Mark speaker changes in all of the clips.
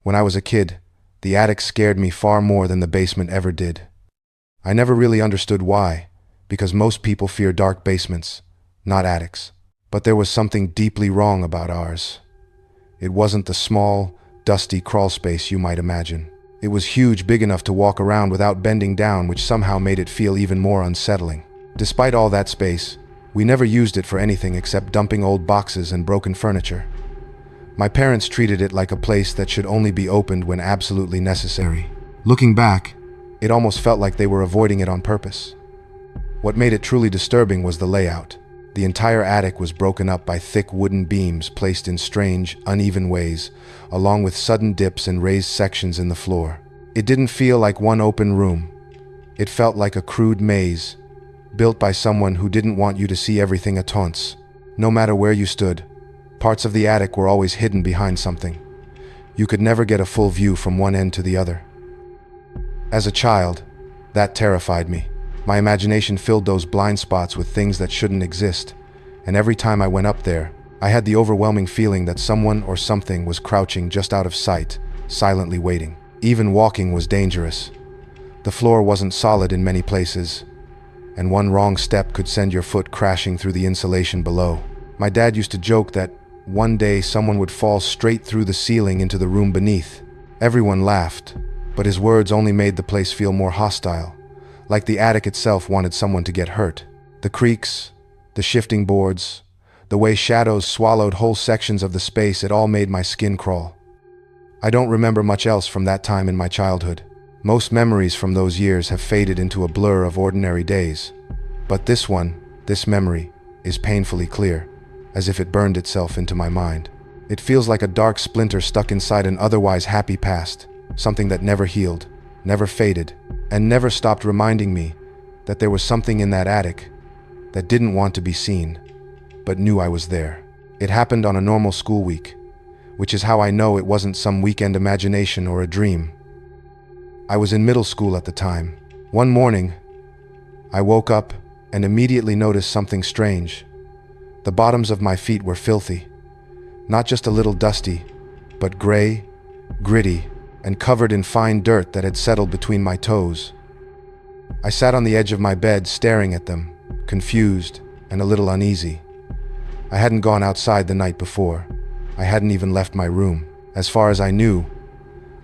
Speaker 1: When I was a kid, the attic scared me far more than the basement ever did. I never really understood why, because most people fear dark basements, not attics. But there was something deeply wrong about ours. It wasn't the small, dusty crawl space you might imagine. It was huge, big enough to walk around without bending down, which somehow made it feel even more unsettling. Despite all that space, we never used it for anything except dumping old boxes and broken furniture. My parents treated it like a place that should only be opened when absolutely necessary. Looking back, it almost felt like they were avoiding it on purpose. What made it truly disturbing was the layout. The entire attic was broken up by thick wooden beams placed in strange, uneven ways, along with sudden dips and raised sections in the floor. It didn't feel like one open room. It felt like a crude maze, built by someone who didn't want you to see everything at once. No matter where you stood, parts of the attic were always hidden behind something. You could never get a full view from one end to the other. As a child, that terrified me. My imagination filled those blind spots with things that shouldn't exist, and every time I went up there, I had the overwhelming feeling that someone or something was crouching just out of sight, silently waiting. Even walking was dangerous. The floor wasn't solid in many places, and one wrong step could send your foot crashing through the insulation below. My dad used to joke that one day someone would fall straight through the ceiling into the room beneath. Everyone laughed, but his words only made the place feel more hostile, like the attic itself wanted someone to get hurt. The creaks, the shifting boards, the way shadows swallowed whole sections of the space, it all made my skin crawl. I don't remember much else from that time in my childhood. Most memories from those years have faded into a blur of ordinary days. But this memory, is painfully clear, as if it burned itself into my mind. It feels like a dark splinter stuck inside an otherwise happy past, something that never healed, never faded, and never stopped reminding me that there was something in that attic that didn't want to be seen, but knew I was there. It happened on a normal school week, which is how I know it wasn't some weekend imagination or a dream. I was in middle school at the time. One morning, I woke up and immediately noticed something strange. The bottoms of my feet were filthy, not just a little dusty, but gray, gritty, and covered in fine dirt that had settled between my toes. I sat on the edge of my bed staring at them, confused and a little uneasy. I hadn't gone outside the night before. I hadn't even left my room. As far as I knew,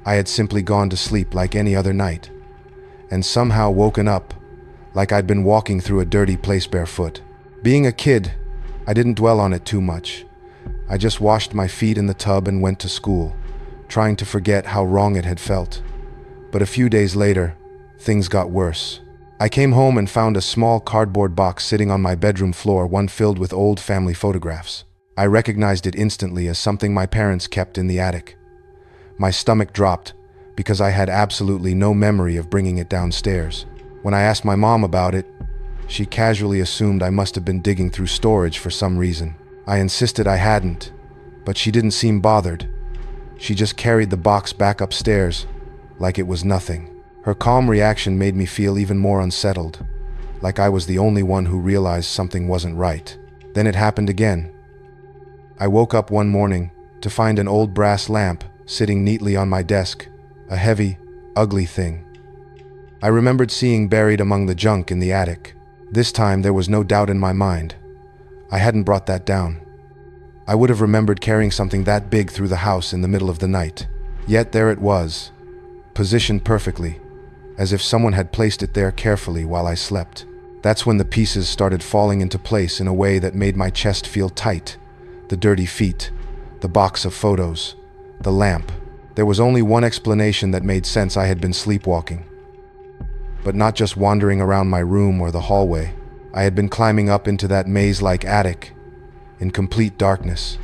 Speaker 1: I had simply gone to sleep like any other night, and somehow woken up like I'd been walking through a dirty place barefoot. Being a kid, I didn't dwell on it too much. I just washed my feet in the tub and went to school, trying to forget how wrong it had felt. But a few days later, things got worse. I came home and found a small cardboard box sitting on my bedroom floor, one filled with old family photographs. I recognized it instantly as something my parents kept in the attic. My stomach dropped because I had absolutely no memory of bringing it downstairs. When I asked my mom about it, she casually assumed I must have been digging through storage for some reason. I insisted I hadn't, but she didn't seem bothered. She just carried the box back upstairs like it was nothing. Her calm reaction made me feel even more unsettled, like I was the only one who realized something wasn't right. Then it happened again. I woke up one morning to find an old brass lamp sitting neatly on my desk, a heavy, ugly thing. I remembered seeing buried among the junk in the attic. This time there was no doubt in my mind. I hadn't brought that down. I would have remembered carrying something that big through the house in the middle of the night. Yet there it was, positioned perfectly, as if someone had placed it there carefully while I slept. That's when the pieces started falling into place in a way that made my chest feel tight. The dirty feet, the box of photos, the lamp. There was only one explanation that made sense: I had been sleepwalking. But not just wandering around my room or the hallway. I had been climbing up into that maze-like attic, in complete darkness,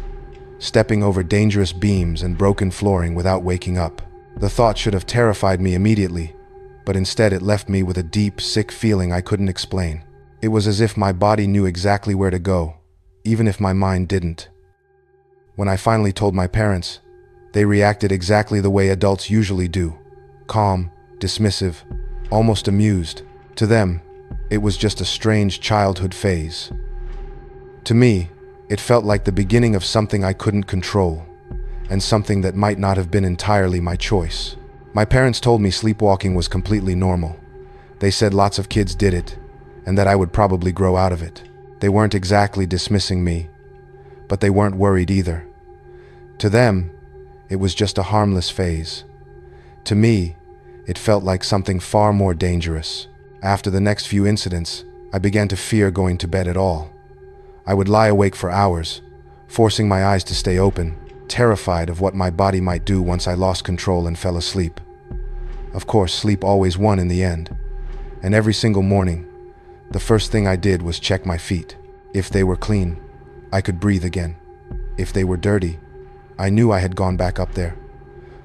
Speaker 1: stepping over dangerous beams and broken flooring without waking up. The thought should have terrified me immediately, but instead it left me with a deep, sick feeling I couldn't explain. It was as if my body knew exactly where to go, even if my mind didn't. When I finally told my parents, they reacted exactly the way adults usually do: calm, dismissive, almost amused. To them, it was just a strange childhood phase. To me, it felt like the beginning of something I couldn't control, and something that might not have been entirely my choice. My parents told me sleepwalking was completely normal. They said lots of kids did it, and that I would probably grow out of it. They weren't exactly dismissing me, but they weren't worried either. To them, it was just a harmless phase. To me, it felt like something far more dangerous. After the next few incidents, I began to fear going to bed at all. I would lie awake for hours, forcing my eyes to stay open, terrified of what my body might do once I lost control and fell asleep. Of course, sleep always won in the end, and every single morning, the first thing I did was check my feet. If they were clean, I could breathe again. If they were dirty, I knew I had gone back up there.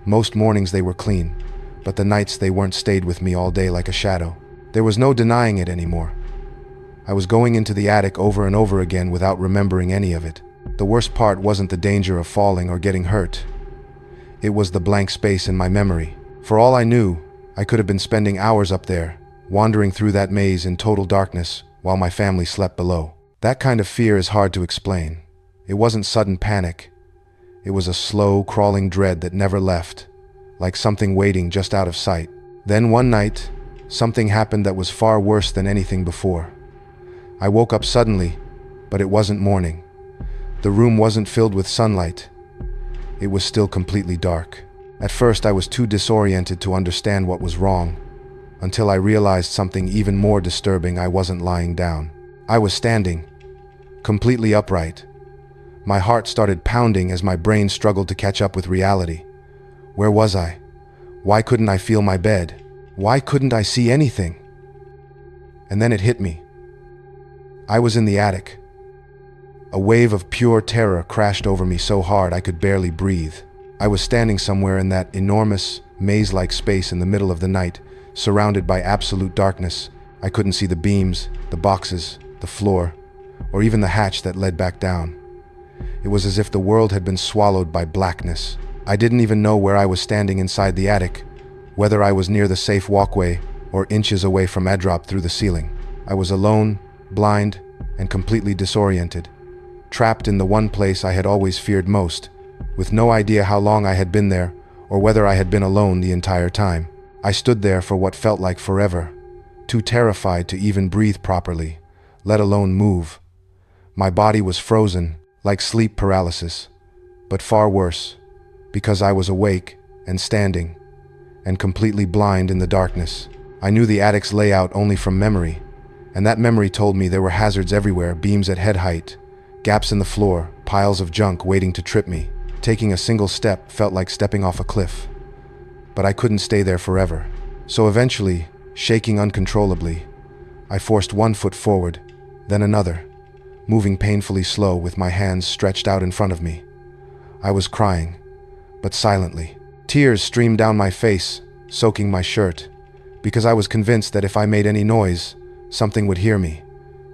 Speaker 1: Most mornings they were clean, but the nights they weren't stayed with me all day like a shadow. There was no denying it anymore. I was going into the attic over and over again without remembering any of it. The worst part wasn't the danger of falling or getting hurt. It was the blank space in my memory. For all I knew, I could have been spending hours up there, wandering through that maze in total darkness while my family slept below. That kind of fear is hard to explain. It wasn't sudden panic. It was a slow, crawling dread that never left, like something waiting just out of sight. Then one night, something happened that was far worse than anything before. I woke up suddenly, but it wasn't morning. The room wasn't filled with sunlight. It was still completely dark. At first, I was too disoriented to understand what was wrong, until I realized something even more disturbing. I wasn't lying down. I was standing, completely upright. My heart started pounding as my brain struggled to catch up with reality. Where was I? Why couldn't I feel my bed? Why couldn't I see anything? And then it hit me. I was in the attic. A wave of pure terror crashed over me so hard I could barely breathe. I was standing somewhere in that enormous, maze-like space in the middle of the night, surrounded by absolute darkness. I couldn't see the beams, the boxes, the floor, or even the hatch that led back down. It was as if the world had been swallowed by blackness. I didn't even know where I was standing inside the attic, whether I was near the safe walkway or inches away from a drop through the ceiling. I was alone, blind, and completely disoriented, trapped in the one place I had always feared most, with no idea how long I had been there or whether I had been alone the entire time. I stood there for what felt like forever, too terrified to even breathe properly, let alone move. My body was frozen, like sleep paralysis, but far worse, because I was awake and standing, and completely blind in the darkness. I knew the attic's layout only from memory, and that memory told me there were hazards everywhere, beams at head height, gaps in the floor, piles of junk waiting to trip me. Taking a single step felt like stepping off a cliff. But I couldn't stay there forever. So eventually, shaking uncontrollably, I forced one foot forward, then another, moving painfully slow with my hands stretched out in front of me. I was crying, but silently. Tears streamed down my face, soaking my shirt, because I was convinced that if I made any noise, something would hear me.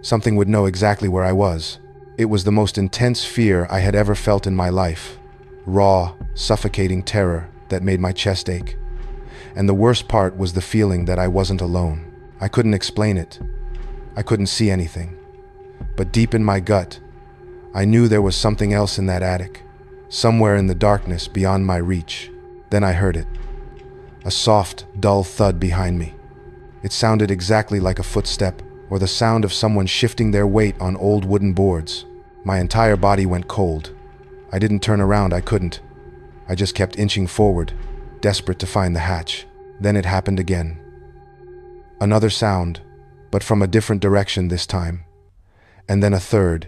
Speaker 1: Something would know exactly where I was. It was the most intense fear I had ever felt in my life. Raw, suffocating terror that made my chest ache. And the worst part was the feeling that I wasn't alone. I couldn't explain it. I couldn't see anything. But deep in my gut, I knew there was something else in that attic, somewhere in the darkness beyond my reach. Then I heard it. A soft, dull thud behind me. It sounded exactly like a footstep or the sound of someone shifting their weight on old wooden boards. My entire body went cold. I didn't turn around, I couldn't. I just kept inching forward, desperate to find the hatch. Then it happened again. Another sound, but from a different direction this time. And then a third.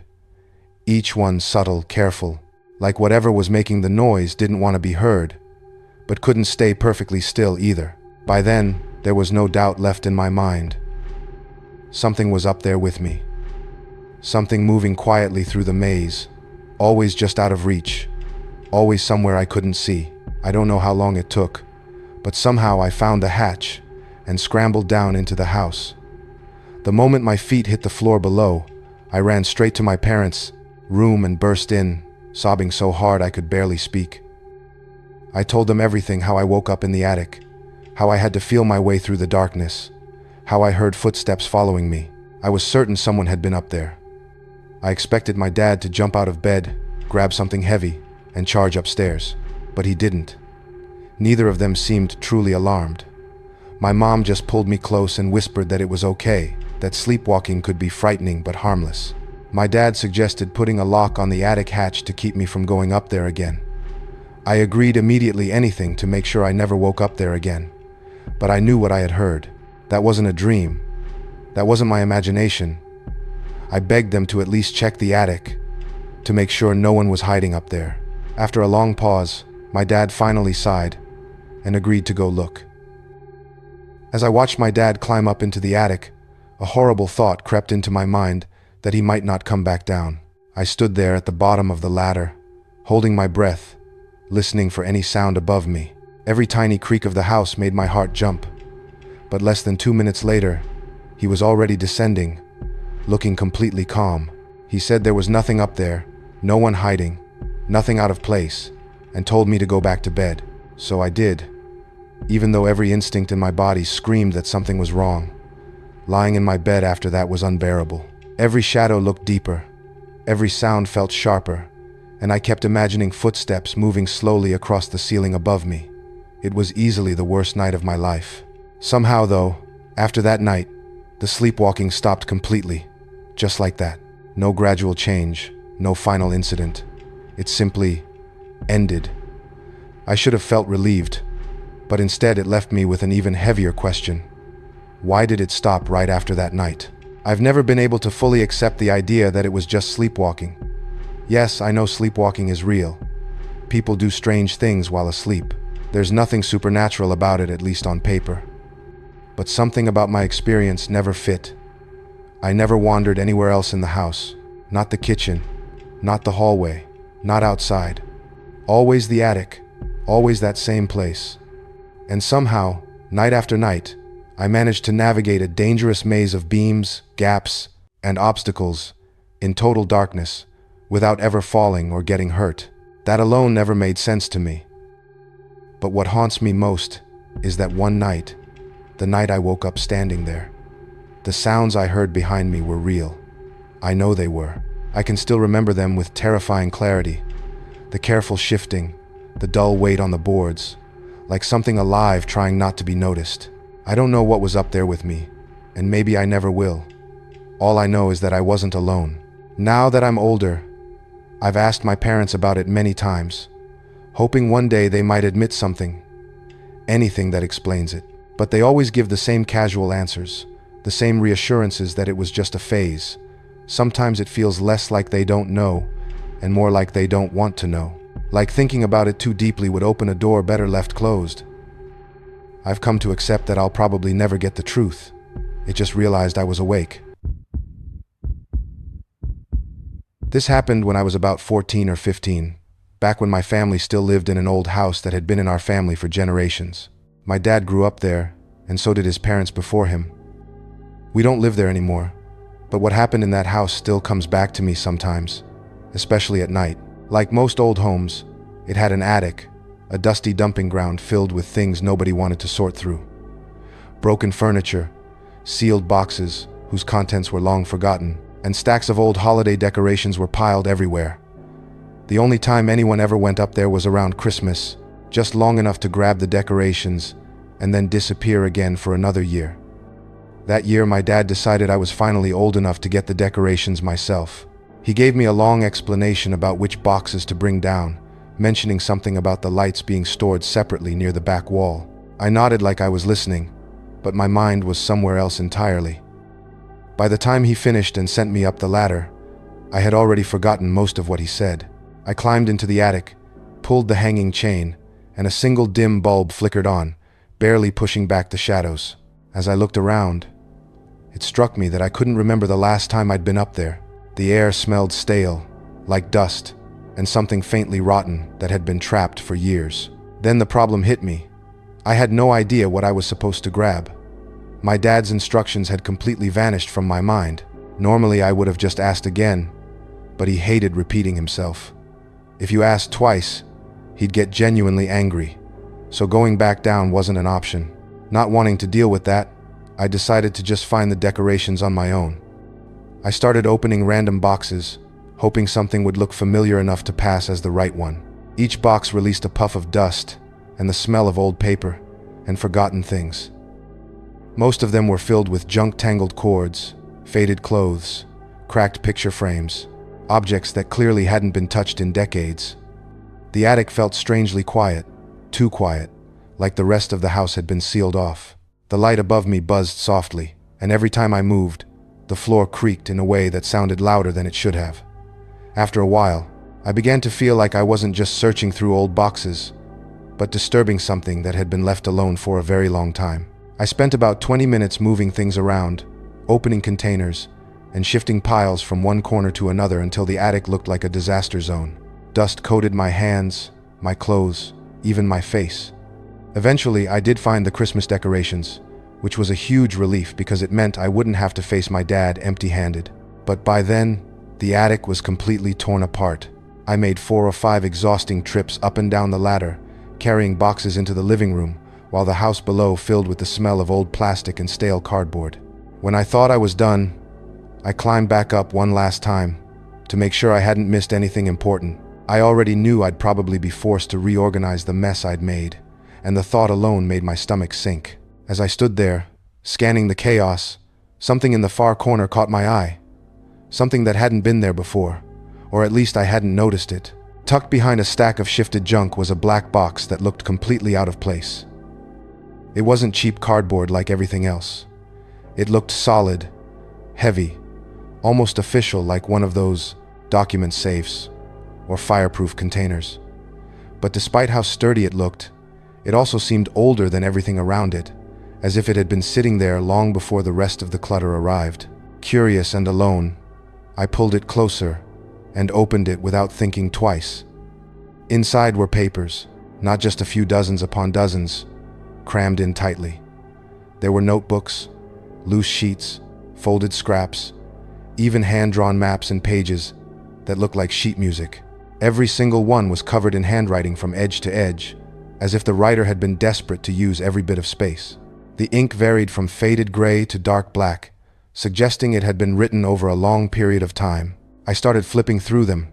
Speaker 1: Each one subtle, careful, like whatever was making the noise didn't want to be heard, but couldn't stay perfectly still either. By then, there was no doubt left in my mind. Something was up there with me. Something moving quietly through the maze, always just out of reach, always somewhere I couldn't see. I don't know how long it took, but somehow I found the hatch and scrambled down into the house. The moment my feet hit the floor below, I ran straight to my parents' room and burst in, sobbing so hard I could barely speak. I told them everything, how I woke up in the attic, how I had to feel my way through the darkness, how I heard footsteps following me. I was certain someone had been up there. I expected my dad to jump out of bed, grab something heavy, and charge upstairs. but he didn't. Neither of them seemed truly alarmed. My mom just pulled me close and whispered that it was okay, that sleepwalking could be frightening but harmless. My dad suggested putting a lock on the attic hatch to keep me from going up there again. I agreed immediately, anything to make sure I never woke up there again. But I knew what I had heard. That wasn't a dream. That wasn't my imagination. I begged them to at least check the attic, to make sure no one was hiding up there. After a long pause, my dad finally sighed and agreed to go look. As I watched my dad climb up into the attic, a horrible thought crept into my mind that he might not come back down. I stood there at the bottom of the ladder, holding my breath, listening for any sound above me. Every tiny creak of the house made my heart jump. But less than 2 minutes later, he was already descending, looking completely calm. He said there was nothing up there, no one hiding, nothing out of place, and told me to go back to bed. So I did, even though every instinct in my body screamed that something was wrong. Lying in my bed after that was unbearable. Every shadow looked deeper, every sound felt sharper, and I kept imagining footsteps moving slowly across the ceiling above me. It was easily the worst night of my life. Somehow, though, after that night, the sleepwalking stopped completely, just like that. No gradual change, no final incident. It simply ended. I should have felt relieved, but instead it left me with an even heavier question. Why did it stop right after that night? I've never been able to fully accept the idea that it was just sleepwalking. Yes, I know sleepwalking is real. People do strange things while asleep. There's nothing supernatural about it, at least on paper. But something about my experience never fit. I never wandered anywhere else in the house. Not the kitchen, not the hallway, not outside. Always the attic, always that same place. And somehow, night after night, I managed to navigate a dangerous maze of beams, gaps, and obstacles in total darkness without ever falling or getting hurt. That alone never made sense to me. But what haunts me most is that one night, the night I woke up standing there. The sounds I heard behind me were real. I know they were. I can still remember them with terrifying clarity. The careful shifting, the dull weight on the boards, like something alive trying not to be noticed. I don't know what was up there with me, and maybe I never will. All I know is that I wasn't alone. Now that I'm older, I've asked my parents about it many times, hoping one day they might admit something, anything that explains it. But they always give the same casual answers, the same reassurances that it was just a phase. Sometimes it feels less like they don't know, and more like they don't want to know. Like thinking about it too deeply would open a door better left closed. I've come to accept that I'll probably never get the truth. It just realized I was awake. This happened when I was about 14 or 15, back when my family still lived in an old house that had been in our family for generations. My dad grew up there, and so did his parents before him. We don't live there anymore, but what happened in that house still comes back to me sometimes, especially at night. Like most old homes, it had an attic, a dusty dumping ground filled with things nobody wanted to sort through. Broken furniture, sealed boxes whose contents were long forgotten, and stacks of old holiday decorations were piled everywhere. The only time anyone ever went up there was around Christmas, just long enough to grab the decorations and then disappear again for another year. That year, my dad decided I was finally old enough to get the decorations myself. He gave me a long explanation about which boxes to bring down, mentioning something about the lights being stored separately near the back wall. I nodded like I was listening, but my mind was somewhere else entirely. By the time he finished and sent me up the ladder, I had already forgotten most of what he said. I climbed into the attic, pulled the hanging chain, and a single dim bulb flickered on, barely pushing back the shadows. As I looked around, it struck me that I couldn't remember the last time I'd been up there. The air smelled stale, like dust, and something faintly rotten that had been trapped for years. Then the problem hit me. I had no idea what I was supposed to grab. My dad's instructions had completely vanished from my mind. Normally I would have just asked again, but he hated repeating himself. If you asked twice, he'd get genuinely angry, so going back down wasn't an option. Not wanting to deal with that, I decided to just find the decorations on my own. I started opening random boxes, hoping something would look familiar enough to pass as the right one. Each box released a puff of dust and the smell of old paper and forgotten things. Most of them were filled with junk-tangled cords, faded clothes, cracked picture frames, objects that clearly hadn't been touched in decades. The attic felt strangely quiet, too quiet, like the rest of the house had been sealed off. The light above me buzzed softly, and every time I moved, the floor creaked in a way that sounded louder than it should have. After a while, I began to feel like I wasn't just searching through old boxes, but disturbing something that had been left alone for a very long time. I spent about 20 minutes moving things around, opening containers, and shifting piles from one corner to another until the attic looked like a disaster zone. Dust coated my hands, my clothes, even my face. Eventually, I did find the Christmas decorations, which was a huge relief because it meant I wouldn't have to face my dad empty-handed. But by then, the attic was completely torn apart. I made 4 or 5 exhausting trips up and down the ladder, carrying boxes into the living room, while the house below filled with the smell of old plastic and stale cardboard. When I thought I was done, I climbed back up one last time to make sure I hadn't missed anything important. I already knew I'd probably be forced to reorganize the mess I'd made, and the thought alone made my stomach sink. As I stood there, scanning the chaos, something in the far corner caught my eye. Something that hadn't been there before, or at least I hadn't noticed it. Tucked behind a stack of shifted junk was a black box that looked completely out of place. It wasn't cheap cardboard like everything else. It looked solid, heavy, almost official, like one of those document safes or fireproof containers. But despite how sturdy it looked, it also seemed older than everything around it, as if it had been sitting there long before the rest of the clutter arrived. Curious and alone, I pulled it closer and opened it without thinking twice. Inside were papers, not just a few dozens upon dozens, crammed in tightly. There were notebooks, loose sheets, folded scraps, even hand-drawn maps and pages that looked like sheet music. Every single one was covered in handwriting from edge to edge, as if the writer had been desperate to use every bit of space. The ink varied from faded gray to dark black, suggesting it had been written over a long period of time. I started flipping through them,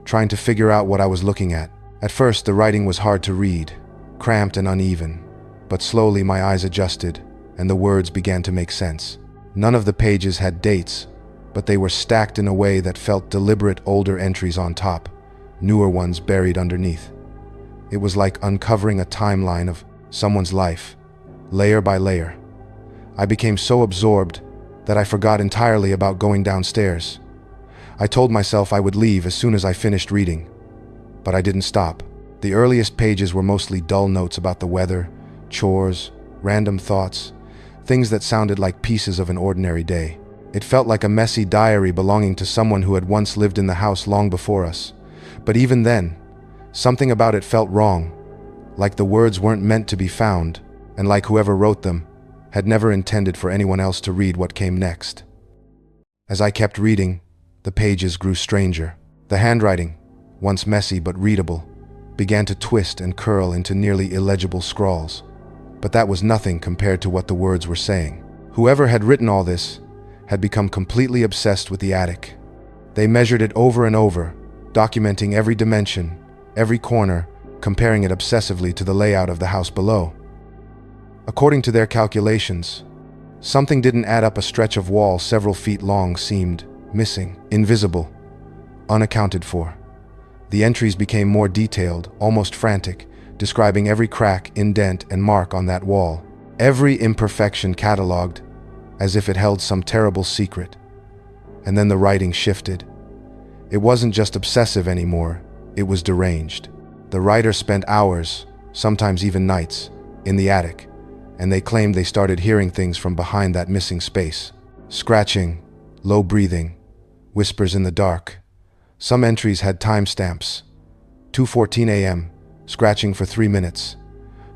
Speaker 1: trying to figure out what I was looking at. At first, the writing was hard to read, cramped and uneven, but slowly my eyes adjusted, and the words began to make sense. None of the pages had dates, but they were stacked in a way that felt deliberate, older entries on top, newer ones buried underneath. It was like uncovering a timeline of someone's life, layer by layer. I became so absorbed that I forgot entirely about going downstairs. I told myself I would leave as soon as I finished reading, but I didn't stop. The earliest pages were mostly dull notes about the weather, chores, random thoughts, things that sounded like pieces of an ordinary day. It felt like a messy diary belonging to someone who had once lived in the house long before us. But even then, something about it felt wrong, like the words weren't meant to be found, and like whoever wrote them had never intended for anyone else to read what came next. As I kept reading, the pages grew stranger. The handwriting, once messy but readable, began to twist and curl into nearly illegible scrawls. But that was nothing compared to what the words were saying. Whoever had written all this had become completely obsessed with the attic. They measured it over and over, documenting every dimension, every corner, comparing it obsessively to the layout of the house below. According to their calculations, something didn't add up. A stretch of wall several feet long seemed missing, invisible, unaccounted for. The entries became more detailed, almost frantic, describing every crack, indent, and mark on that wall, every imperfection catalogued as if it held some terrible secret. And then the writing shifted. It wasn't just obsessive anymore, it was deranged. The writer spent hours, sometimes even nights, in the attic, and they claimed they started hearing things from behind that missing space. Scratching, low breathing, whispers in the dark. Some entries had timestamps. 2:14 a.m., scratching for 3 minutes.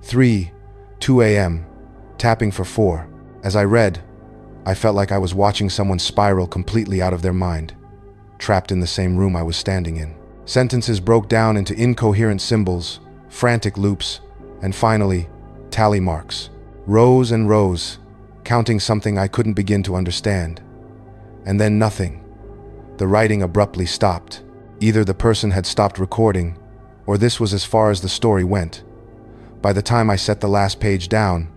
Speaker 1: 2 a.m., tapping for 4. As I read, I felt like I was watching someone spiral completely out of their mind, trapped in the same room I was standing in. Sentences broke down into incoherent symbols, frantic loops, and finally, tally marks. Rows and rows, counting something I couldn't begin to understand. And then nothing. The writing abruptly stopped. Either the person had stopped recording, Or this was as far as the story went. By the time I set the last page down,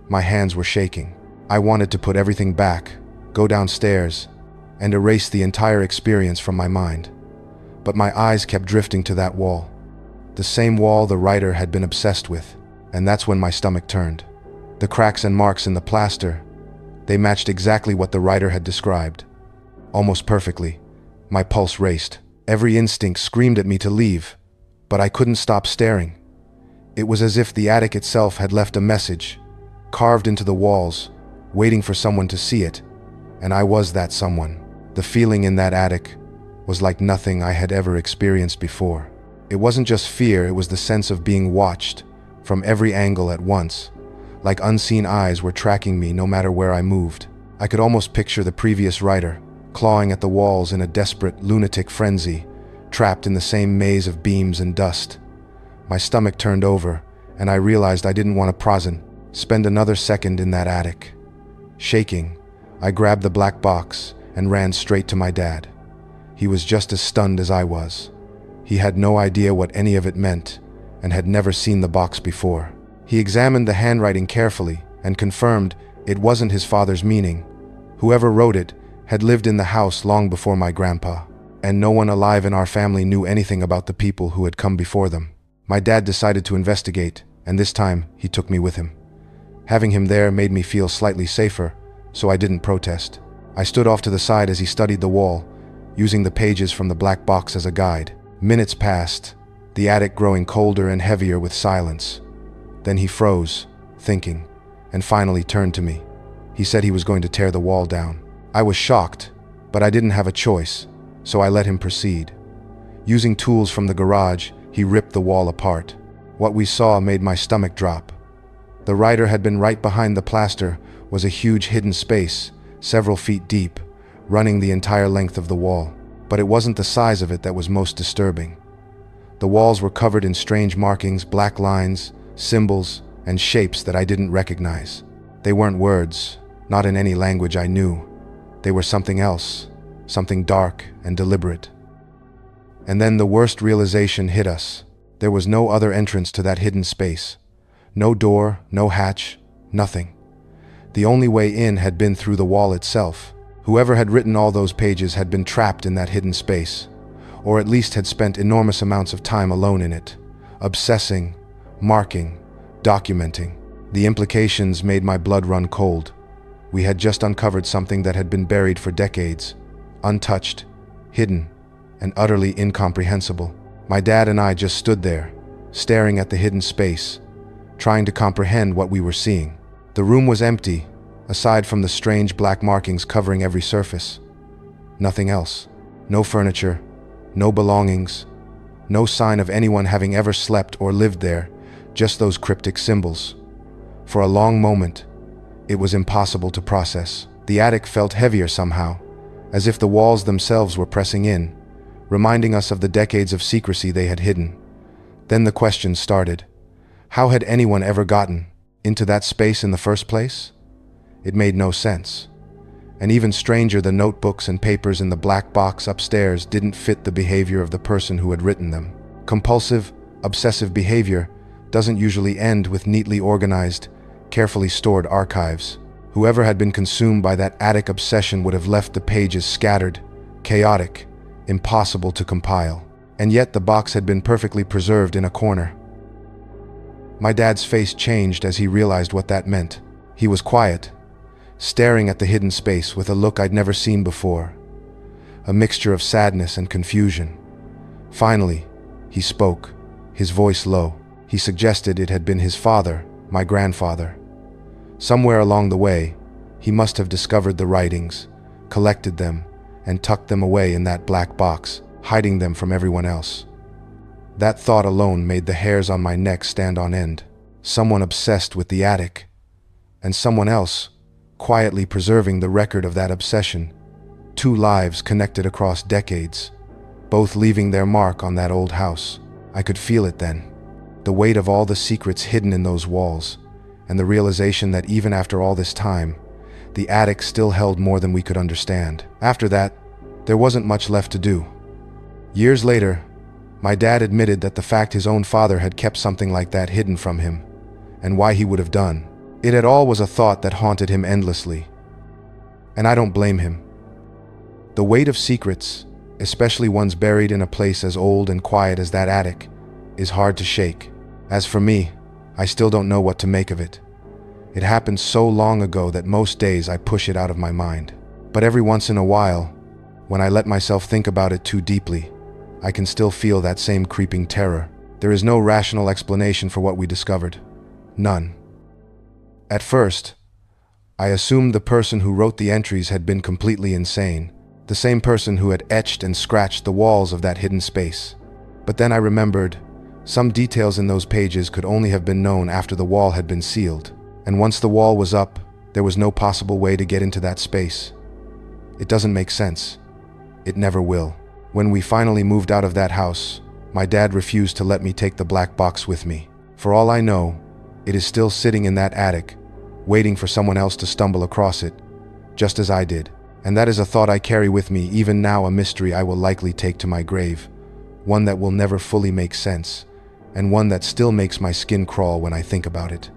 Speaker 1: my hands were shaking. I wanted to put everything back, go downstairs, and erase the entire experience from my mind. But my eyes kept drifting to that wall. The same wall the writer had been obsessed with. And that's when my stomach turned. The cracks and marks in the plaster, they matched exactly what the writer had described. Almost perfectly. My pulse raced. Every instinct screamed at me to leave, but I couldn't stop staring. It was as if the attic itself had left a message, carved into the walls, waiting for someone to see it, and I was that someone. The feeling in that attic was like nothing I had ever experienced before. It wasn't just fear, it was the sense of being watched from every angle at once, like unseen eyes were tracking me no matter where I moved. I could almost picture the previous writer, clawing at the walls in a desperate, lunatic frenzy, trapped in the same maze of beams and dust. My stomach turned over, and I realized I didn't want to spend another second in that attic. Shaking, I grabbed the black box and ran straight to my dad. He was just as stunned as I was. He had no idea what any of it meant, and had never seen the box before. He examined the handwriting carefully and confirmed it wasn't his father's meaning. Whoever wrote it had lived in the house long before my grandpa, and no one alive in our family knew anything about the people who had come before them. My dad decided to investigate, and this time he took me with him. Having him there made me feel slightly safer, so I didn't protest. I stood off to the side as he studied the wall, using the pages from the black box as a guide. Minutes passed, the attic growing colder and heavier with silence. Then he froze, thinking, and finally turned to me. He said he was going to tear the wall down. I was shocked, but I didn't have a choice, so I let him proceed. Using tools from the garage, he ripped the wall apart. What we saw made my stomach drop. The writer had been right behind the plaster was a huge hidden space, several feet deep, running the entire length of the wall. But it wasn't the size of it that was most disturbing. The walls were covered in strange markings, black lines, symbols, and shapes that I didn't recognize. They weren't words, not in any language I knew. They were something else, something dark and deliberate. And then the worst realization hit us. There was no other entrance to that hidden space. No door, no hatch, nothing. The only way in had been through the wall itself. Whoever had written all those pages had been trapped in that hidden space, or at least had spent enormous amounts of time alone in it, obsessing, marking, documenting. The implications made my blood run cold. We had just uncovered something that had been buried for decades, untouched, hidden, and utterly incomprehensible. My dad and I just stood there, staring at the hidden space, trying to comprehend what we were seeing. The room was empty, aside from the strange black markings covering every surface. Nothing else. No furniture, no belongings, no sign of anyone having ever slept or lived there, just those cryptic symbols. For a long moment, it was impossible to process. The attic felt heavier somehow, as if the walls themselves were pressing in, reminding us of the decades of secrecy they had hidden. Then the questions started. How had anyone ever gotten into that space in the first place? It made no sense. And even stranger, the notebooks and papers in the black box upstairs didn't fit the behavior of the person who had written them. Compulsive, obsessive behavior doesn't usually end with neatly organized, carefully stored archives. Whoever had been consumed by that attic obsession would have left the pages scattered, chaotic, impossible to compile. And yet the box had been perfectly preserved in a corner. My dad's face changed as he realized what that meant. He was quiet, staring at the hidden space with a look I'd never seen before, a mixture of sadness and confusion. Finally, he spoke, his voice low. He suggested it had been his father, my grandfather. Somewhere along the way, he must have discovered the writings, collected them, and tucked them away in that black box, hiding them from everyone else. That thought alone made the hairs on my neck stand on end. Someone obsessed with the attic, and someone else quietly preserving the record of that obsession. Two lives connected across decades, both leaving their mark on that old house. I could feel it then, the weight of all the secrets hidden in those walls, and the realization that even after all this time, the attic still held more than we could understand. After that, there wasn't much left to do. Years later, My dad admitted that the fact his own father had kept something like that hidden from him, and why he would have done it at all was a thought that haunted him endlessly. And I don't blame him. The weight of secrets, especially ones buried in a place as old and quiet as that attic, is hard to shake. As for me, I still don't know what to make of it. It happened so long ago that most days I push it out of my mind. But every once in a while, when I let myself think about it too deeply, I can still feel that same creeping terror. There is no rational explanation for what we discovered. None. At first, I assumed the person who wrote the entries had been completely insane, the same person who had etched and scratched the walls of that hidden space. But then I remembered, some details in those pages could only have been known after the wall had been sealed, and once the wall was up, there was no possible way to get into that space. It doesn't make sense. It never will. When we finally moved out of that house, my dad refused to let me take the black box with me. For all I know, it is still sitting in that attic, waiting for someone else to stumble across it, just as I did. And that is a thought I carry with me even now, a mystery I will likely take to my grave, one that will never fully make sense, and one that still makes my skin crawl when I think about it.